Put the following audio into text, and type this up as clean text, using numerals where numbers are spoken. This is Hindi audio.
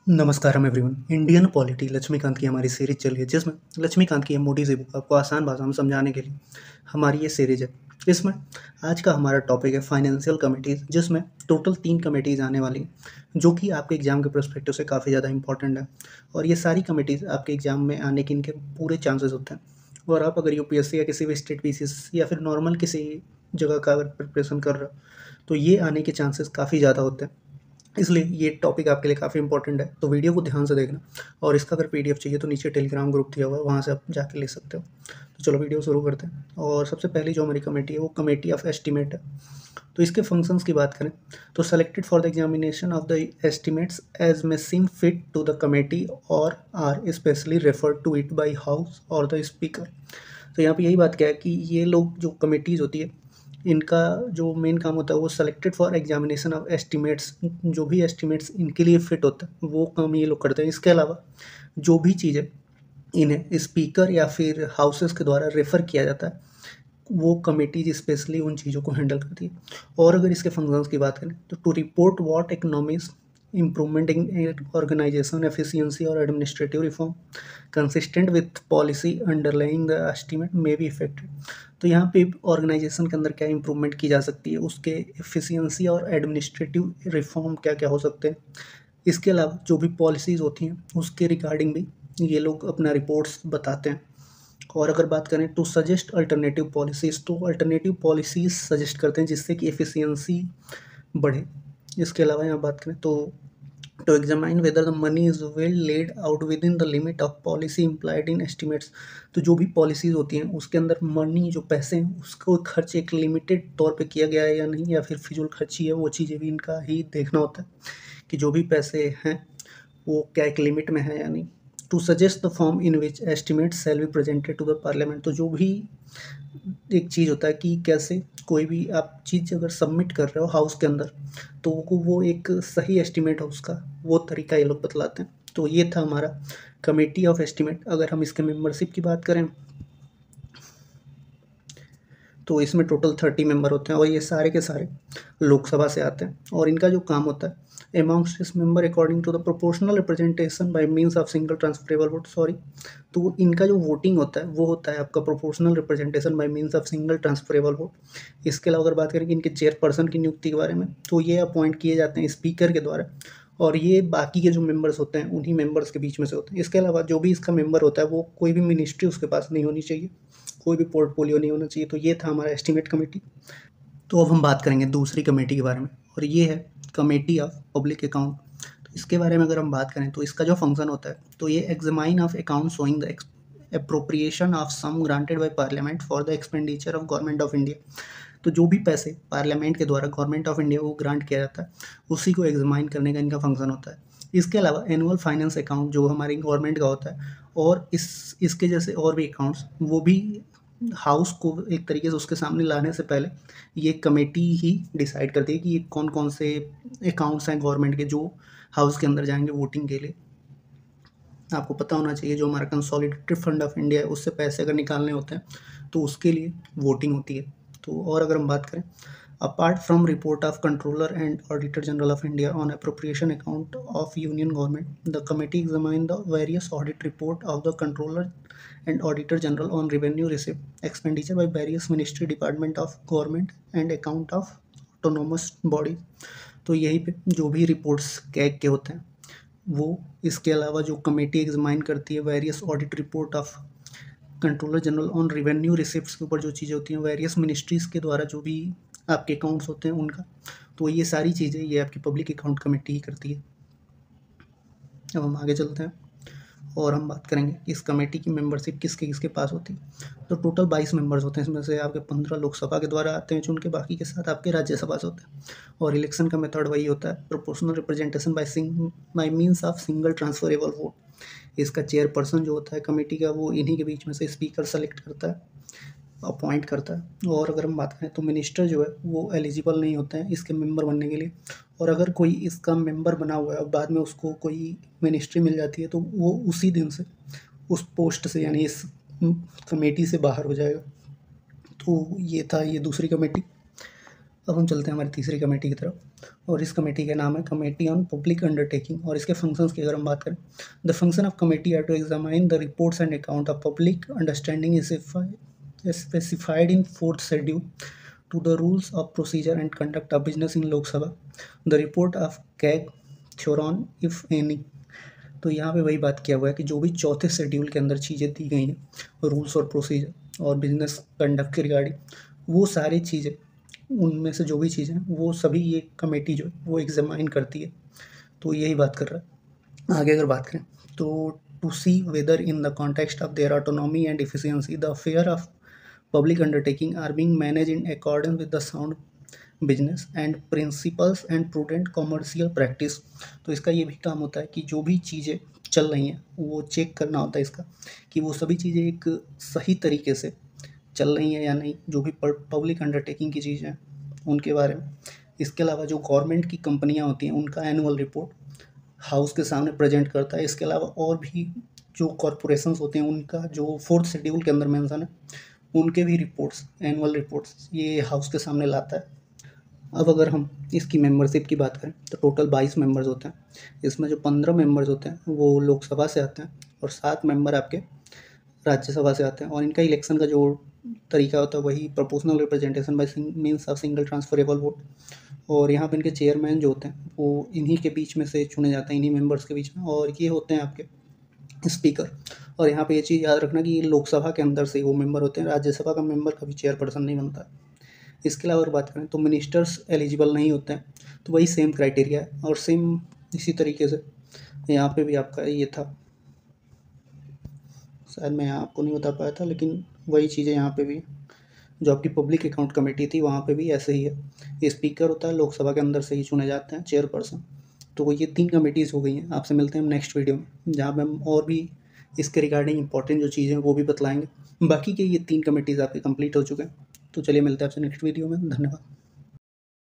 नमस्कार एवरीवन। इंडियन पॉलिटी लक्ष्मीकांत की हमारी सीरीज चल रही है जिसमें लक्ष्मीकांत की मोटी सी बुक आपको आसान भाषा में समझाने के लिए हमारी ये सीरीज है। इसमें आज का हमारा टॉपिक है फाइनेंशियल कमिटीज़, जिसमें टोटल 3 कमिटीज़ आने वाली हैं जो कि आपके एग्जाम के पर्सपेक्टिव से काफ़ी ज़्यादा इंपॉर्टेंट है। और ये सारी कमिटीज़ आपके एग्जाम में आने के इनके पूरे चांसेस होते हैं। और आप अगर यूपीएससी या किसी भी स्टेट पीसीएस या फिर नॉर्मल किसी जगह का अगर प्रिपरेशन कर रहे हो तो ये आने के चांसेस काफ़ी ज़्यादा होते हैं। इसलिए ये टॉपिक आपके लिए काफ़ी इंपॉर्टेंट है, तो वीडियो को ध्यान से देखना। और इसका अगर पीडीएफ चाहिए तो नीचे टेलीग्राम ग्रुप दिया हुआ है, वहाँ से आप जाके ले सकते हो। तो चलो वीडियो शुरू करते हैं। और सबसे पहली जो हमारी कमेटी है वो कमेटी ऑफ एस्टीमेट है। तो इसके फंक्शंस की बात करें तो selected for the examination of the estimates as may seem fit to the committee और are specially referred to it by house और द स्पीकर। तो यहाँ पे यही बात क्या है कि ये लोग जो कमेटीज़ होती है इनका जो मेन काम होता है वो selected for examination of estimates, जो भी एस्टीमेट्स इनके लिए फिट होता है वो काम ये लोग करते हैं। इसके अलावा जो भी चीज़ें इन्हें स्पीकर या फिर हाउसेस के द्वारा रेफ़र किया जाता है वो कमेटीज स्पेशली उन चीज़ों को हैंडल करती है। और अगर इसके फंक्शंस की बात करें तो to report what economies improvement in organization efficiency or administrative reform consistent with policy underlying the estimate may be effected। तो यहाँ पे ऑर्गेनाइजेशन के अंदर क्या इंप्रूवमेंट की जा सकती है, उसके एफिशिएंसी और एडमिनिस्ट्रेटिव रिफॉर्म क्या क्या हो सकते हैं। इसके अलावा जो भी पॉलिसीज़ होती हैं उसके रिगार्डिंग भी ये लोग अपना रिपोर्ट्स बताते हैं। और अगर बात करें टू सजेस्ट अल्टरनेटिव पॉलिसीज़, तो अल्टरनेटिव पॉलिसीज़ सजेस्ट करते हैं जिससे कि एफिशिएंसी बढ़े। इसके अलावा यहाँ बात करें तो to examine whether the money is well laid out within the limit of policy implied in estimates. तो जो भी पॉलिसीज़ होती हैं उसके अंदर मनी जो पैसे हैं उसको खर्च एक लिमिटेड तौर पे किया गया है या नहीं, या फिर फिजूल खर्ची है, वो चीज़ें भी इनका ही देखना होता है कि जो भी पैसे हैं वो क्या एक लिमिट में है या नहीं। To suggest the form in which estimate shall be presented to the parliament. तो जो भी एक चीज़ होता है कि कैसे कोई भी आप चीज़ अगर सबमिट कर रहे हो हाउस के अंदर तो वो एक सही एस्टिमेट हो उसका, वो तरीका ये लोग बतलाते हैं। तो ये था हमारा कमेटी ऑफ एस्टिमेट। अगर हम इसके मेंबरशिप की बात करें तो इसमें टोटल 30 मेंबर होते हैं और ये सारे के सारे लोकसभा से आते हैं। और इनका जो काम होता है amongst this member according to the proportional representation by means of single transferable vote, sorry, तो इनका जो वोटिंग होता है वो होता है आपका proportional representation by means of single transferable vote. इसके अलावा अगर बात करें कि इनके चेयरपर्सन की नियुक्ति के बारे में तो ये अपॉइंट किए जाते हैं स्पीकर के द्वारा, और ये बाकी के जो मेंबर्स होते हैं उन्हीं मेंबर्स के बीच में से होते हैं। इसके अलावा जो भी इसका मेंबर होता है वो कोई भी मिनिस्ट्री उसके पास नहीं होनी चाहिए, कोई भी पोर्टफोलियो नहीं होना चाहिए। तो ये था हमारा एस्टीमेट कमेटी। तो अब हम बात करेंगे दूसरी कमेटी के बारे में, और ये है कमेटी ऑफ पब्लिक अकाउंट। तो इसके बारे में अगर हम बात करें तो इसका जो फंक्शन होता है तो ये examine of account showing the appropriation of sum granted by parliament for the expenditure of government of India. तो जो भी पैसे पार्लियामेंट के द्वारा गवर्नमेंट ऑफ इंडिया को ग्रांट किया जाता है उसी को एग्जामाइन करने का इनका फंक्शन होता है। इसके अलावा एनुअल फाइनेंस अकाउंट जो हमारी गवर्नमेंट का होता है, और इसके जैसे और भी अकाउंट्स वो भी हाउस को एक तरीके से उसके सामने लाने से पहले ये कमेटी ही डिसाइड करती है कि ये कौन कौन से अकाउंट्स हैं गवर्नमेंट के जो हाउस के अंदर जाएंगे वोटिंग के लिए। आपको पता होना चाहिए जो हमारा कंसोलिडेटेड फंड ऑफ इंडिया है उससे पैसे अगर निकालने होते हैं तो उसके लिए वोटिंग होती है। तो और अगर हम बात करें apart from report of controller and auditor general of India on appropriation account of union government, the committee examine the various audit report of the controller and auditor general on revenue receipt expenditure by various ministry department of government and account of autonomous body. तो यही पे जो भी रिपोर्ट्स कैग के होते हैं वो, इसके अलावा जो कमेटी एग्जामाइन करती है various audit report of controller general on revenue receipts के ऊपर जो चीज़ें होती हैं वेरियस मिनिस्ट्रीज़ के द्वारा जो भी आपके अकाउंट्स होते हैं उनका, तो ये सारी चीज़ें ये आपकी पब्लिक अकाउंट कमेटी ही करती है। अब हम आगे चलते हैं और हम बात करेंगे इस कमेटी की मेंबरशिप किसके किसके पास होती है। तो टोटल 22 मेंबर्स होते हैं, इसमें से आपके 15 लोकसभा के द्वारा आते हैं चुन के, बाकी के साथ आपके राज्यसभा से होते हैं। और इलेक्शन का मेथड वही होता है proportional representation by means of single transferable vote. इसका चेयरपर्सन जो होता है कमेटी का वो इन्हीं के बीच में से स्पीकर सेलेक्ट करता है, अपॉइंट करता है। और अगर हम बात करें तो मिनिस्टर जो है वो एलिजिबल नहीं होते हैं इसके मेंबर बनने के लिए, और अगर कोई इसका मेंबर बना हुआ है और बाद में उसको कोई मिनिस्ट्री मिल जाती है तो वो उसी दिन से उस पोस्ट से यानी इस कमेटी से बाहर हो जाएगा। तो ये था ये दूसरी कमेटी। अब हम चलते हैं हमारी तीसरी कमेटी की तरफ। और इस कमेटी का नाम है कमेटी ऑन पब्लिक अंडरटेकिंग। और इसके फंक्शंस की अगर हम बात करें, the function of committee are to examine the reports and account of public understanding is specified in fourth schedule to the rules of procedure and conduct of business in Lok Sabha. The report of CAG thereon, if any. तो यहाँ पे वही बात किया हुआ है कि जो भी चौथे शेड्यूल के अंदर चीज़ें दी गई हैं रूल्स और प्रोसीजर और बिजनेस कंडक्ट के रिगार्डिंग, वो सारी चीज़ें, उनमें से जो भी चीज़ें हैं वो सभी ये कमेटी जो है वो एग्जामाइन करती है। तो यही बात कर रहा है। आगे अगर बात करें तो to see whether in the context of their autonomy and efficiency the affair of public undertaking are being managed in accordance with the sound business and principles and prudent commercial practice। तो इसका ये भी काम होता है कि जो भी चीज़ें चल रही हैं वो चेक करना होता है इसका कि वो सभी चीज़ें एक सही तरीके से चल रही हैं या नहीं, जो भी पब्लिक अंडरटेकिंग की चीज़ें हैं उनके बारे में। इसके अलावा जो गवर्नमेंट की कंपनियां होती हैं उनका एनुअल रिपोर्ट हाउस के सामने प्रेजेंट करता है। इसके अलावा और भी जो कॉरपोरेशंस होते हैं उनका जो फोर्थ शेड्यूल के अंदर मेंशन है उनके भी रिपोर्ट्स, एनुअल रिपोर्ट्स ये हाउस के सामने लाता है। अब अगर हम इसकी मेंबरशिप की बात करें तो टोटल 22 मेंबर्स होते हैं। इसमें जो 15 मेंबर्स होते हैं वो लोकसभा से आते हैं और 7 मेंबर आपके राज्यसभा से आते हैं। और इनका इलेक्शन का जो तरीका होता है वही proportional representation bye means of single transferable vote. और यहाँ पे इनके चेयरमैन जो होते हैं वो इन्हीं के बीच में से चुने जाते हैं, इन्हीं मेंबर्स के बीच में। और ये होते हैं आपके स्पीकर। और यहाँ पे ये चीज़ याद रखना कि ये लोकसभा के अंदर से वो मेंबर होते हैं, राज्यसभा का मेंबर कभी चेयरपर्सन नहीं बनता है। इसके अलावा अगर बात करें तो मिनिस्टर्स एलिजिबल नहीं होते हैं, तो वही सेम क्राइटेरिया है। और सेम इसी तरीके से यहाँ पे भी आपका ये था, शायद मैं यहाँ आपको नहीं बता पाया था, लेकिन वही चीज़ें यहाँ पे भी जो आपकी पब्लिक अकाउंट कमेटी थी वहाँ पे भी ऐसे ही है। ये स्पीकर होता है, लोकसभा के अंदर से ही चुने जाते हैं चेयरपर्सन। तो ये 3 कमेटीज़ हो गई हैं। आपसे मिलते हैं हम नेक्स्ट वीडियो में, जहाँ पे हम और भी इसके रिगार्डिंग इंपॉर्टेंट जो चीज़ें हैं वो भी बतलाएंगे। बाकी के ये 3 कमेटीज़ आपके कंप्लीट हो चुके हैं। तो चलिए मिलते हैं आपसे नेक्स्ट वीडियो में। धन्यवाद।